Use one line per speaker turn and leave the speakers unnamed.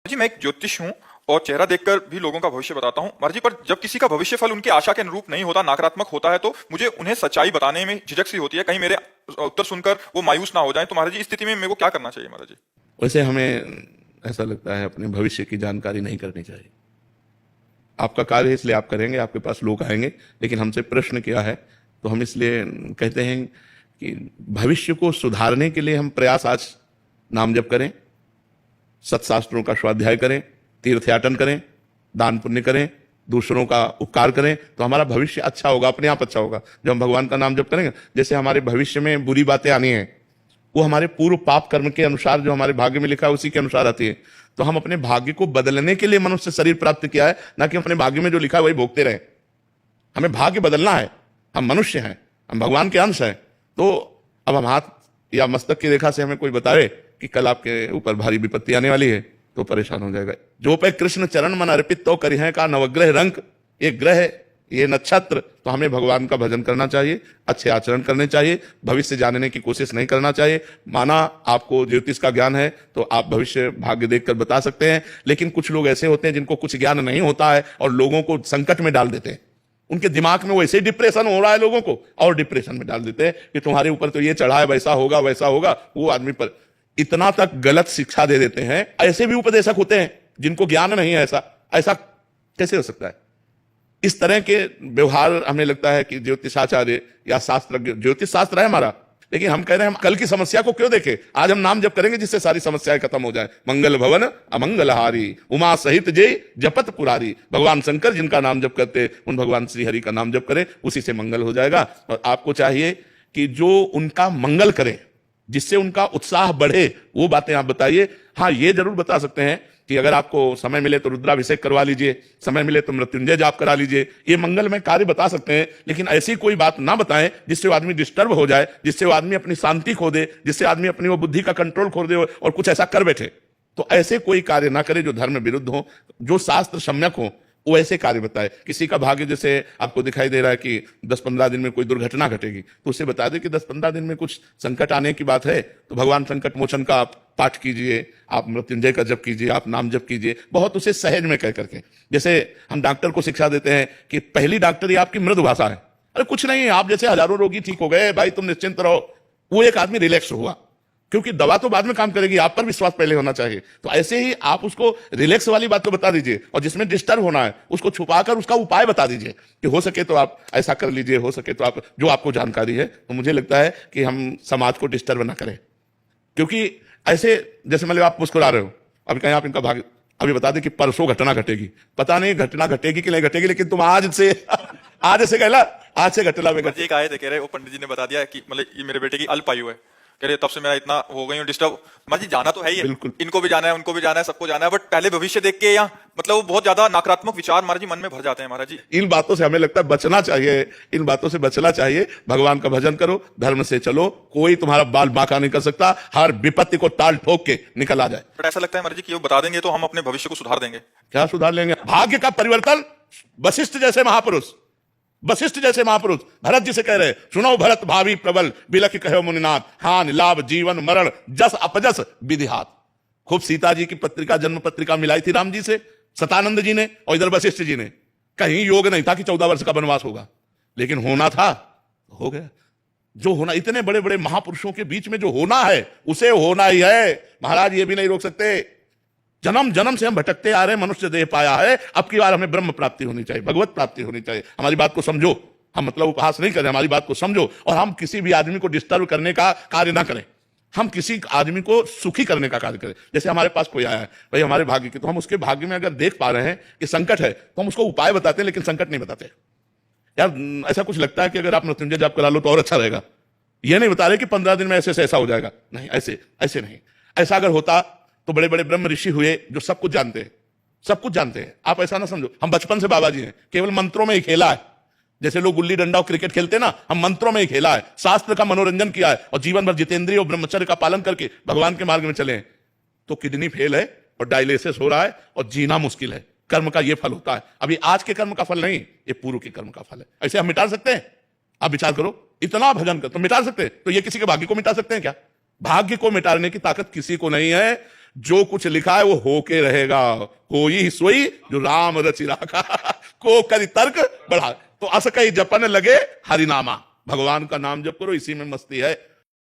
जी, मैं एक ज्योतिष हूँ और चेहरा देखकर भी लोगों का भविष्य बताता हूँ महाराज जी। पर जब किसी का भविष्य फल उनकी आशा के अनुरूप नहीं होता, नकारात्मक होता है, तो मुझे उन्हें सच्चाई बताने में झिझक सी होती है, कहीं मेरे उत्तर सुनकर वो मायूस ना हो जाए। तो महाराज जी, इस स्थिति में मेरे को क्या करना चाहिए महाराज जी?
वैसे हमें ऐसा लगता है अपने भविष्य की जानकारी नहीं करनी चाहिए। आपका कार्य है इसलिए आप करेंगे, आपके पास लोग आएंगे, लेकिन हमसे प्रश्न किया है तो हम इसलिए कहते हैं कि भविष्य को सुधारने के लिए हम प्रयास आज नाम जप करें, सत्शास्त्रों का स्वाध्याय करें, तीर्थयाटन करें, दान पुण्य करें, दूसरों का उपकार करें, तो हमारा भविष्य अच्छा होगा, अपने आप अच्छा होगा। जब हम भगवान का नाम जप करेंगे, जैसे हमारे भविष्य में बुरी बातें आनी है वो हमारे पूर्व पाप कर्म के अनुसार, जो हमारे भाग्य में लिखा है उसी के अनुसार आती है। तो हम अपने भाग्य को बदलने के लिए मनुष्य शरीर प्राप्त किया है, ना कि अपने भाग्य में जो लिखा है वही भोगते रहे। हमें भाग्य बदलना है, हम मनुष्य हैं, हम भगवान के अंश हैं। तो अब हम हाथ या मस्तक की रेखा से हमें कोई बताए कि कल आपके ऊपर भारी विपत्ति आने वाली है, तो परेशान हो जाएगा। जो पे कृष्ण चरण मन अर्पित तो करिहे का नवग्रह रंग, ये ग्रह, ये नक्षत्र, तो हमें भगवान का भजन करना चाहिए, अच्छे आचरण करने चाहिए, भविष्य जानने की कोशिश नहीं करना चाहिए। माना आपको ज्योतिष का ज्ञान है तो आप भविष्य भाग्य देखकर बता सकते हैं, लेकिन कुछ लोग ऐसे होते हैं जिनको कुछ ज्ञान नहीं होता है और लोगों को संकट में डाल देते हैं। उनके दिमाग में वैसे ही डिप्रेशन हो रहा है, लोगों को और डिप्रेशन में डाल देते हैं कि तुम्हारे ऊपर तो ये चढ़ा है, वैसा होगा वैसा होगा। वो आदमी पर इतना तक गलत शिक्षा दे देते हैं। ऐसे भी उपदेशक होते हैं जिनको ज्ञान नहीं है। ऐसा ऐसा कैसे हो सकता है? इस तरह के व्यवहार हमें लगता है कि ज्योतिषाचार्य या शास्त्रज्ञ, ज्योतिष शास्त्र है हमारा, लेकिन हम कह रहे हैं हम कल की समस्या को क्यों देखें। आज हम नाम जप करेंगे जिससे सारी समस्याएं खत्म हो जाए। मंगल भवन अमंगलहारी, उमा सहित जय जपत पुरारी। भगवान शंकर जिनका नाम जप करते, उन भगवान श्री हरि का नाम जप करें, उसी से मंगल हो जाएगा। और आपको चाहिए कि जो उनका मंगल करे, जिससे उनका उत्साह बढ़े, वो बातें आप बताइए। हाँ, ये जरूर बता सकते हैं कि अगर आपको समय मिले तो रुद्राभिषेक करवा लीजिए, समय मिले तो मृत्युंजय जाप करा लीजिए। ये मंगल में कार्य बता सकते हैं, लेकिन ऐसी कोई बात ना बताएं जिससे वो आदमी डिस्टर्ब हो जाए, जिससे वो आदमी अपनी शांति खो दे, जिससे आदमी अपनी वो बुद्धि का कंट्रोल खो दे और कुछ ऐसा कर बैठे। तो ऐसे कोई कार्य ना करे जो धर्म विरुद्ध हो, जो शास्त्र सम्यक हो, वो ऐसे कार्य बताए। किसी का भाग्य जैसे आपको दिखाई दे रहा है कि 10-15 दिन में कोई दुर्घटना घटेगी, तो उसे बता दे कि 10-15 दिन में कुछ संकट आने की बात है, तो भगवान संकट मोचन का आप पाठ कीजिए, आप मृत्युंजय का जप कीजिए, आप नाम जप कीजिए, बहुत उसे सहज में कह करके। जैसे हम डॉक्टर को शिक्षा देते हैं कि पहली डॉक्टरी आपकी मृदु भाषा है। अरे कुछ नहीं, आप जैसे हजारों रोगी ठीक हो गए भाई, तुम निश्चिंत रहो। वो एक आदमी रिलैक्स हुआ, क्योंकि दवा तो बाद में काम करेगी, आप पर विश्वास पहले होना चाहिए। तो ऐसे ही आप उसको रिलैक्स वाली बात तो बता दीजिए, और जिसमें डिस्टर्ब होना है उसको छुपाकर उसका उपाय बता दीजिए कि हो सके तो आप ऐसा कर लीजिए, हो सके तो आप, जो आपको जानकारी है। तो मुझे लगता है कि हम समाज को डिस्टर्ब ना करें, क्योंकि ऐसे जैसे मतलब आप मुस्कुरा रहे हो, अभी कहीं आप इनका भाग्य अभी बता दें कि परसों घटना घटेगी, पता नहीं घटना घटेगी कि नहीं घटेगी, लेकिन तुम आज से आज से कहला, आज से घटना में
एक आए थे, कह रहे वो पंडित जी ने बता दिया कि मतलब ये मेरे बेटे की अल्प आयु है, कह रहे तब से मेरा इतना हो गई हूँ डिस्टर्ब। महाराज जी, जाना तो है ही है,
बिल्कुल।
इनको भी जाना है, उनको भी जाना है, सबको जाना है, बट पहले भविष्य देख के, या मतलब वो बहुत ज्यादा नकारात्मक विचार महाराज जी मन में भर जाते हैं। महाराज जी,
इन बातों से हमें लगता है बचना चाहिए, इन बातों से बचना चाहिए। भगवान का भजन करो, धर्म से चलो, कोई तुम्हारा बाल बांका नहीं कर सकता, हर विपत्ति को टाल ठोक के निकल आ जाए।
बट ऐसा लगता है महाराज जी कि वो बता देंगे तो हम अपने भविष्य को सुधार देंगे।
क्या सुधार लेंगे? भाग्य का परिवर्तन वशिष्ठ जैसे महापुरुष, वशिष्ठ जैसे महापुरुष भरत जी से कह रहे, सुनो भरत भावी प्रबल, बिलख कहो मुनिनाथ, हानि लाभ जीवन मरण जस अपजस विधिहात। खूब सीता जी की पत्रिका, जन्म पत्रिका मिलाई थी राम जी से सतानंद जी ने, और इधर वशिष्ठ जी ने। कहीं योग नहीं था कि 14 वर्ष का वनवास होगा, लेकिन होना था, हो गया। जो होना, इतने बड़े बड़े महापुरुषों के बीच में जो होना है उसे होना ही है। महाराज ये भी नहीं रोक सकते। जन्म जन्म से हम भटकते आ रहे हैं, मनुष्य देह पाया है, अब की बार हमें ब्रह्म प्राप्ति होनी चाहिए, भगवत प्राप्ति होनी चाहिए। हमारी बात को समझो, हम मतलब उपहास नहीं करें, हमारी बात को समझो, और हम किसी भी आदमी को डिस्टर्ब करने का कार्य ना करें। हम किसी आदमी को सुखी करने का कार्य करें। जैसे हमारे पास कोई आया है भाई हमारे भाग्य की, तो हम उसके भाग्य में अगर देख पा रहे हैं कि संकट है, तो हम उसको उपाय बताते हैं, लेकिन संकट नहीं बताते। यार ऐसा कुछ लगता है कि अगर आप मृत्युंजय जाप करा लो तो और अच्छा रहेगा, ये नहीं बता रहे कि 15 दिन में ऐसे से ऐसा हो जाएगा, नहीं, ऐसे ऐसे नहीं। ऐसा अगर होता तो बड़े बड़े ब्रह्म ऋषि हुए जो सब कुछ जानते हैं, सब कुछ जानते हैं। आप ऐसा ना समझो हम बचपन से बाबा जी हैं, केवल मंत्रों में ही खेला है। जैसे लोग गुल्ली डंडा और क्रिकेट खेलते हैं ना, हम मंत्रों में ही खेला है, शास्त्र का मनोरंजन किया है, और जीवन भर जितेंद्रिय और ब्रह्मचर्य का पालन करके भगवान के मार्ग में चले हैं। तो किडनी फेल है और डायलिसिस हो रहा है और जीना मुश्किल है। कर्म का ये फल होता है। अभी आज के कर्म का फल नहीं, ये पूर्व के कर्म का फल है। ऐसे हम मिटा सकते हैं? आप विचार करो, इतना भजन कर तो मिटा सकते हैं, तो ये किसी के भाग्य को मिटा सकते हैं क्या? भाग्य को मिटाने की ताकत किसी को नहीं है। जो कुछ लिखा है वो होके रहेगा, कोई सोई जो राम रचि राखा को करी तर्क बढ़ा। तो अस कई जपन लगे हरिनामा, भगवान का नाम जप करो, इसी में मस्ती है।